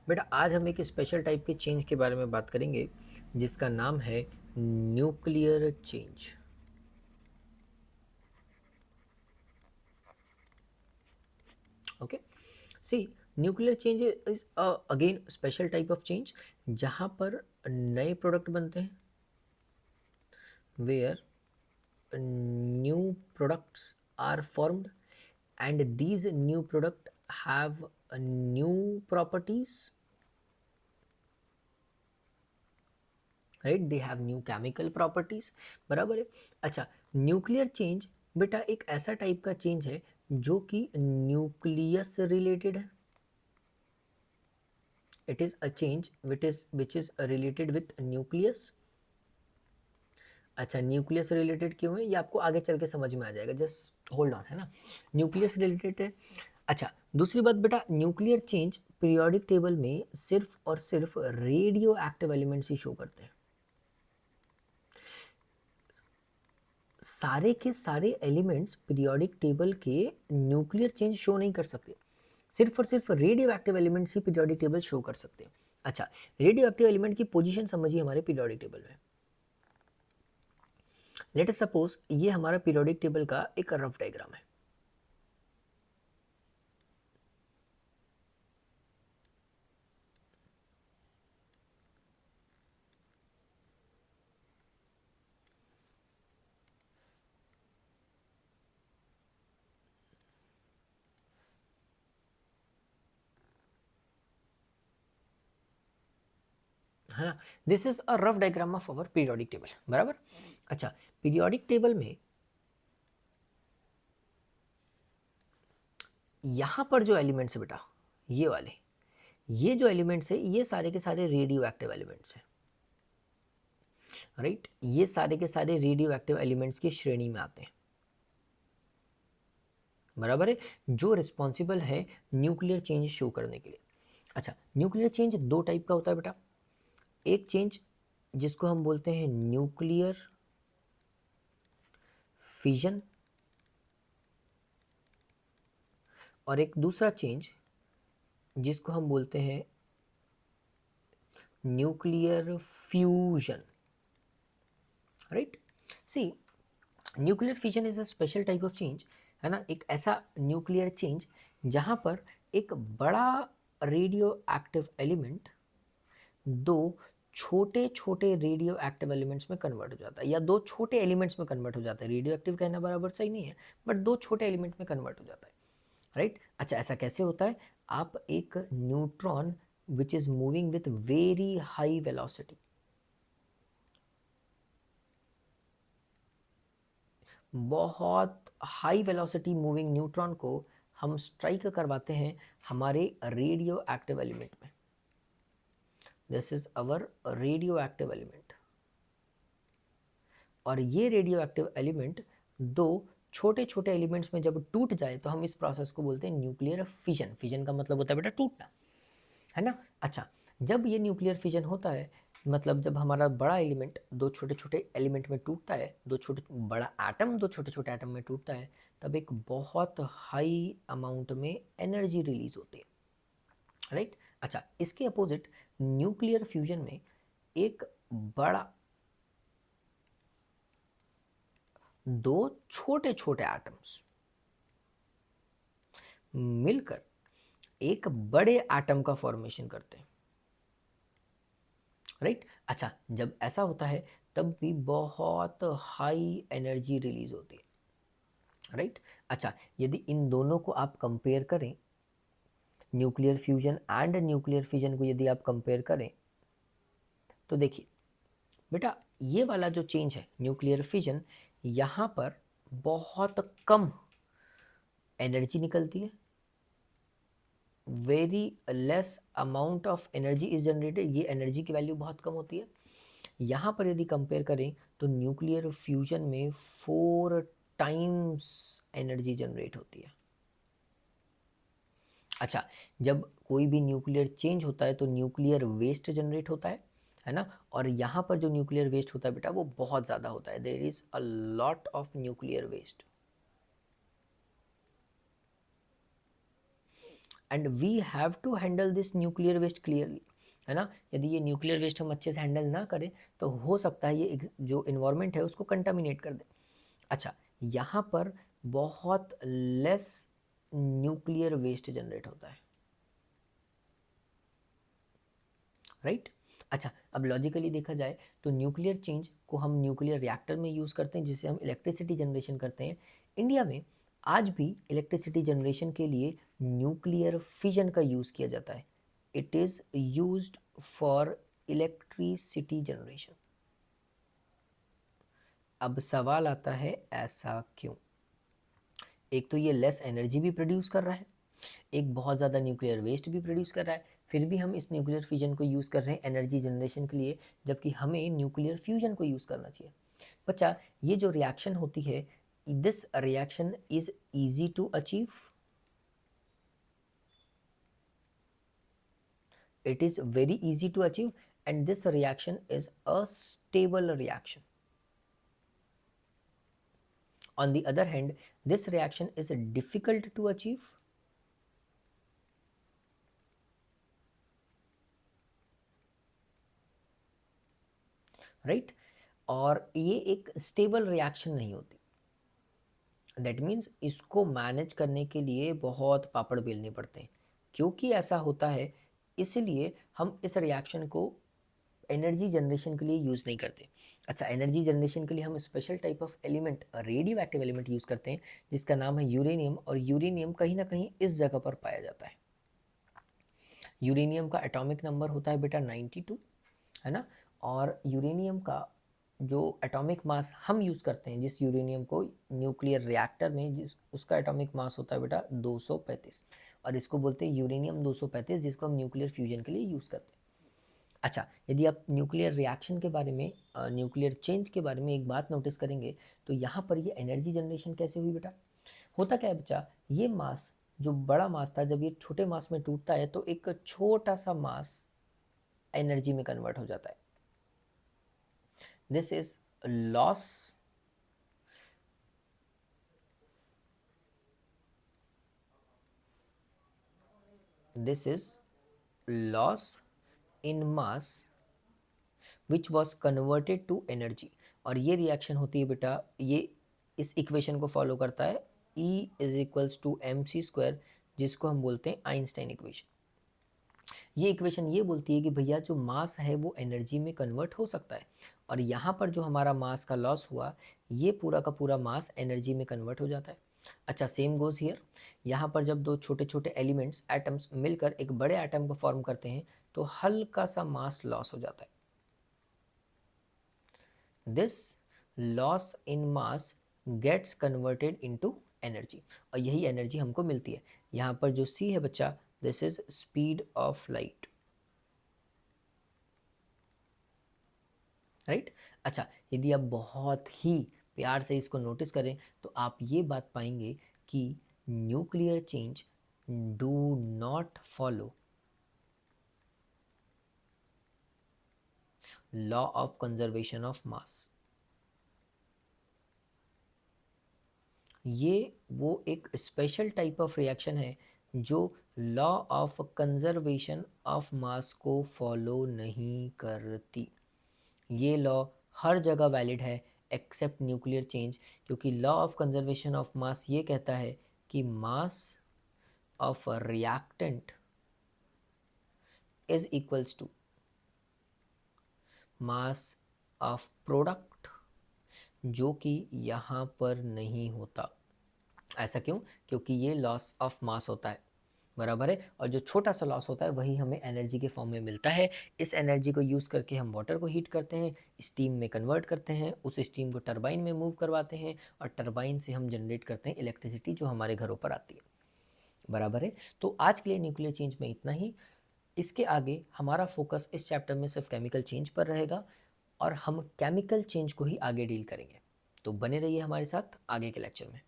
बेटा आज हम एक स्पेशल टाइप के चेंज के बारे में बात करेंगे जिसका नाम है nuclear change. Okay, see nuclear change is again special type of change जहाँ पर नए प्रोडक्ट बनते हैं, where new products are formed and these new product have new properties, right, they have new chemical properties. बराबर है। अच्छा, nuclear change बेटा एक ऐसा टाइप का चेंज है जो कि न्यूक्लियस से रिलेटेड है। It is a change which is related with nucleus. अच्छा, न्यूक्लियस रिलेटेड क्यों है ये आपको आगे चल के समझ में आ जाएगा, जस्ट होल्ड ऑन, है ना। न्यूक्लियस रिलेटेड है। अच्छा, दूसरी बात बेटा, न्यूक्लियर चेंज पीरियोडिक टेबल में सिर्फ और सिर्फ रेडियो एक्टिव एलिमेंट्स ही शो करते हैं। सारे के सारे एलिमेंट्स पीरियोडिक टेबल के न्यूक्लियर चेंज शो नहीं कर सकते, सिर्फ और सिर्फ रेडियो एक्टिव एलिमेंट्स ही पीरियोडिक टेबल शो कर सकते हैं। अच्छा, रेडियो एक्टिव एलिमेंट की पोजीशन समझिए हमारे पीरियोडिक टेबल में। लेट अस सपोज ये हमारा पीरियोडिक टेबल का एक रफ डायग्राम है। है ना, this is a rough diagram of our periodic table. बराबर। अच्छा, पीरियोडिक टेबल में यहां पर जो एलिमेंट्स है बेटा, ये वाले, ये जो एलिमेंट्स है ये सारे के सारे रेडियो एक्टिव एलिमेंट्स हैं, राइट। ये सारे के सारे रेडियो एक्टिव एलिमेंट्स की श्रेणी में आते हैं। बराबर है, जो रिस्पॉन्सिबल है न्यूक्लियर चेंज शो करने के लिए। अच्छा, न्यूक्लियर चेंज दो टाइप का होता है बेटा। एक चेंज जिसको हम बोलते हैं न्यूक्लियर फिजन, और एक दूसरा चेंज जिसको हम बोलते हैं nuclear fusion, right. See, nuclear fission is a special type of change, है ना, एक ऐसा न्यूक्लियर चेंज जहां पर एक बड़ा रेडियो एक्टिव एलिमेंट दो छोटे छोटे रेडियो एक्टिव एलिमेंट्स में कन्वर्ट हो जाता है, या दो छोटे एलिमेंट्स में कन्वर्ट हो जाता है। रेडियो एक्टिव कहना बराबर सही नहीं है, बट दो छोटे एलिमेंट में कन्वर्ट हो जाता है, राइट। अच्छा, ऐसा कैसे होता है? आप एक neutron which is moving with very high velocity, बहुत हाई वेलोसिटी मूविंग न्यूट्रॉन को हम स्ट्राइक करवाते हैं हमारे रेडियो एक्टिव एलिमेंट में। This is our radio active element, और ये रेडियो एक्टिव एलिमेंट दो छोटे छोटे एलिमेंट्स में जब टूट जाए तो हम इस प्रोसेस को बोलते हैं न्यूक्लियर फिजन। फिजन का मतलब होता है बेटा टूटना, है ना। अच्छा, जब ये न्यूक्लियर फिजन होता है, मतलब जब हमारा बड़ा एलिमेंट दो छोटे छोटे एलिमेंट में टूटता है, दो छोटे बड़ा एटम दो छोटे छोटे एटम में टूटता है, तब एक बहुत हाई अमाउंट में एनर्जी रिलीज होती है, राइट। अच्छा, इसके अपोजिट न्यूक्लियर फ्यूजन में एक बड़ा दो छोटे छोटे एटम्स मिलकर एक बड़े एटम का फॉर्मेशन करते हैं, राइट। अच्छा, जब ऐसा होता है तब भी बहुत हाई एनर्जी रिलीज होती है, राइट। अच्छा, यदि इन दोनों को आप कंपेयर करें, nuclear fusion and nuclear fission को यदि आप कंपेयर करें, तो देखिए बेटा, ये वाला जो चेंज है न्यूक्लियर फिजन, यहाँ पर बहुत कम एनर्जी निकलती है, very less amount of energy is generated, ये एनर्जी की वैल्यू बहुत कम होती है। यहाँ पर यदि कंपेयर करें तो न्यूक्लियर फ्यूजन में 4 टाइम्स एनर्जी जनरेट होती है। अच्छा, जब कोई भी न्यूक्लियर चेंज होता है तो न्यूक्लियर वेस्ट जनरेट होता है ना, और यहाँ पर जो न्यूक्लियर वेस्ट होता है बेटा वो बहुत ज़्यादा होता है। There is a lot of nuclear waste. And we have to handle this nuclear waste clearly, है ना। यदि ये न्यूक्लियर वेस्ट हम अच्छे से हैंडल ना करें तो हो सकता है ये जो इन्वायरमेंट है उसको कंटामिनेट कर दे। अच्छा, यहाँ पर बहुत लेस न्यूक्लियर वेस्ट जनरेट होता है, राइट। अच्छा, अब लॉजिकली देखा जाए तो न्यूक्लियर चेंज को हम न्यूक्लियर रिएक्टर में यूज़ करते हैं जिससे हम इलेक्ट्रिसिटी जनरेशन करते हैं। इंडिया में आज भी इलेक्ट्रिसिटी जनरेशन के लिए न्यूक्लियर फिजन का यूज़ किया जाता है। It is used for electricity generation. अब सवाल आता है ऐसा क्यों? एक तो ये लेस एनर्जी भी प्रोड्यूस कर रहा है, एक बहुत ज़्यादा न्यूक्लियर वेस्ट भी प्रोड्यूस कर रहा है, फिर भी हम इस न्यूक्लियर फ्यूजन को यूज़ कर रहे हैं एनर्जी जनरेशन के लिए, जबकि हमें न्यूक्लियर फ्यूजन को यूज़ करना चाहिए। बच्चा, ये जो रिएक्शन होती है, this reaction is easy to achieve, it is very easy to achieve, and this reaction is a stable reaction. On the other hand, this reaction is difficult to achieve, right. और ये एक stable reaction नहीं होती। That means इसको manage करने के लिए बहुत पापड़ बेलने पड़ते हैं। क्योंकि ऐसा होता है इसलिए हम इस रिएक्शन को एनर्जी जनरेशन के लिए यूज़ नहीं करते। अच्छा, एनर्जी जनरेशन के लिए हम special type of element, radio active element use करते हैं जिसका नाम है यूरेनियम, और यूरेनियम कहीं ना कहीं इस जगह पर पाया जाता है। यूरेनियम का एटॉमिक नंबर होता है बेटा 92, है ना। और यूरेनियम का जो एटॉमिक मास हम यूज़ करते हैं, जिस यूरेनियम को न्यूक्लियर रिएक्टर में, जिस उसका एटॉमिक मास होता है बेटा 235, और इसको बोलते हैं यूरेनियम 235, जिसको हम न्यूक्लियर फ्यूजन के लिए यूज़ करते हैं। अच्छा, यदि आप न्यूक्लियर रिएक्शन के बारे में, न्यूक्लियर चेंज के बारे में एक बात नोटिस करेंगे तो यहाँ पर ये एनर्जी जनरेशन कैसे हुई बेटा? होता क्या है बच्चा, ये मास, जो बड़ा मास था, जब ये छोटे मास में टूटता है तो एक छोटा सा मास एनर्जी में कन्वर्ट हो जाता है। This is loss this is loss in mass which was converted to energy। और ये रिएक्शन होती है बेटा, ये इस इक्वेशन को फॉलो करता है, E is equals to mc², जिसको हम बोलते हैं आइंस्टाइन इक्वेशन। ये इक्वेशन ये बोलती है कि भैया जो मास है वो एनर्जी में कन्वर्ट हो सकता है, और यहाँ पर जो हमारा मास का लॉस हुआ, ये पूरा का पूरा मास एनर्जी में कन्वर्ट हो जाता है। अच्छा, सेम गोज हियर। यहाँ पर जब दो छोटे छोटे एलिमेंट्स, एटम्स मिलकर एक बड़े एटम को फॉर्म करते हैं तो हल्का सा मास लॉस हो जाता है। This loss in mass gets converted into energy, और यही एनर्जी हमको मिलती है। यहाँ पर जो c है बच्चा, this is speed of light, right. अच्छा, यदि आप बहुत ही प्यार से इसको नोटिस करें तो आप ये बात पाएंगे कि nuclear change do not follow law of conservation of mass. ये वो एक स्पेशल टाइप ऑफ रिएक्शन है जो लॉ ऑफ कंजर्वेशन ऑफ मास को फॉलो नहीं करती। ये लॉ हर जगह वैलिड है एक्सेप्ट न्यूक्लियर चेंज, क्योंकि law of conservation of mass ये कहता है कि mass of reactant is equals to mass of product, जो कि यहाँ पर नहीं होता। ऐसा क्यों? क्योंकि ये लॉस ऑफ मास होता है, बराबर है, और जो छोटा सा लॉस होता है वही हमें एनर्जी के फॉर्म में मिलता है। इस एनर्जी को यूज़ करके हम वाटर को हीट करते हैं, स्टीम में कन्वर्ट करते हैं, उस स्टीम को टरबाइन में मूव करवाते हैं, और टरबाइन से हम जनरेट करते हैं इलेक्ट्रिसिटी जो हमारे घरों पर आती है, बराबर है। तो आज के लिए न्यूक्लियर चेंज में इतना ही। इसके आगे हमारा फोकस इस चैप्टर में सिर्फ केमिकल चेंज पर रहेगा, और हम केमिकल चेंज को ही आगे डील करेंगे। तो बने रहिए हमारे साथ आगे के लेक्चर में।